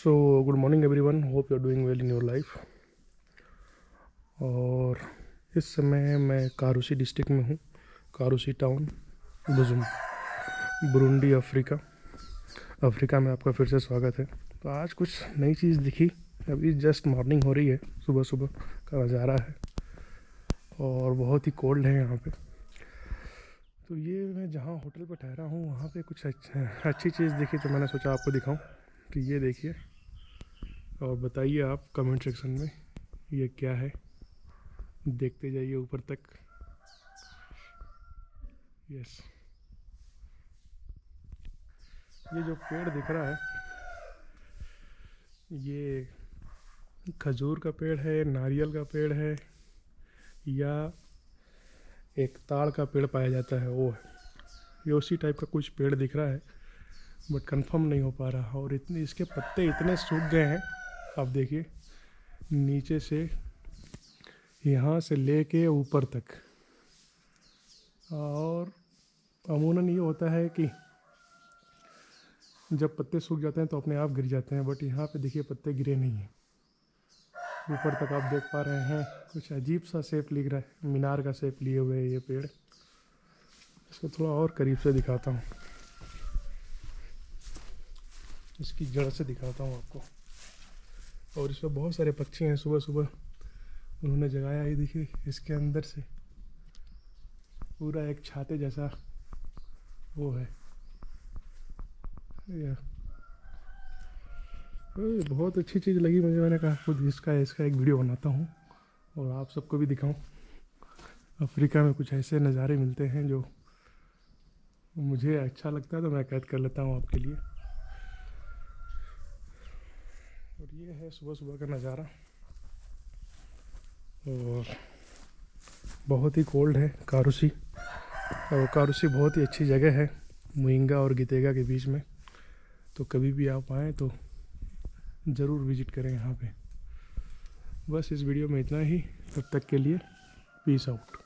So good morning everyone, hope you are doing well in your life. और इस समय मैं कारूसी डिस्ट्रिक्ट में हूँ, कारूसी टाउन, बुजुम, बुरुंडी, अफ्रीका में आपका फिर से स्वागत है। तो आज कुछ नई चीज़ दिखी, अभी जस्ट मॉर्निंग हो रही है, सुबह सुबह का नज़ारा है और बहुत ही कोल्ड है यहाँ पे। तो ये मैं जहाँ होटल पर ठहरा हूँ वहाँ पे कुछ अच्छी चीज़ दिखी तो मैंने सोचा आपको दिखाऊं। तो ये देखिए और बताइए आप कमेंट सेक्शन में ये क्या है। देखते जाइए ऊपर तक। यस, ये जो पेड़ दिख रहा है ये खजूर का पेड़ है, नारियल का पेड़ है या एक ताड़ का पेड़ पाया जाता है, वो है। ये उसी टाइप का कुछ पेड़ दिख रहा है बट कंफर्म नहीं हो पा रहा। और इतने इसके पत्ते इतने सूख गए हैं, आप देखिए नीचे से यहाँ से लेके ऊपर तक। और अमूमन ये होता है कि जब पत्ते सूख जाते हैं तो अपने आप गिर जाते हैं, बट यहाँ पे देखिए पत्ते गिरे नहीं हैं। ऊपर तक आप देख पा रहे हैं, कुछ अजीब सा शेप लिख रहा है, मीनार का शेप लिए हुए है ये पेड़। इसको थोड़ा और करीब से दिखाता हूँ, इसकी जड़ से दिखाता हूँ आपको। और इसमें बहुत सारे पक्षी हैं, सुबह सुबह उन्होंने जगाया। ये देखिए इसके अंदर से पूरा एक छाते जैसा वो है। बहुत अच्छी चीज़ लगी मुझे, मैंने कहा खुद इसका एक वीडियो बनाता हूँ और आप सबको भी दिखाऊं। अफ्रीका में कुछ ऐसे नज़ारे मिलते हैं जो मुझे अच्छा लगता है तो मैं कैद कर लेता हूँ आपके लिए। और ये है सुबह सुबह का नज़ारा और बहुत ही कोल्ड है कारूसी। और कारूसी बहुत ही अच्छी जगह है मुइंगा और गीतेगा के बीच में। तो कभी भी आप आएँ तो ज़रूर विज़िट करें यहाँ पे। बस इस वीडियो में इतना ही, तब तक के लिए पीस आउट।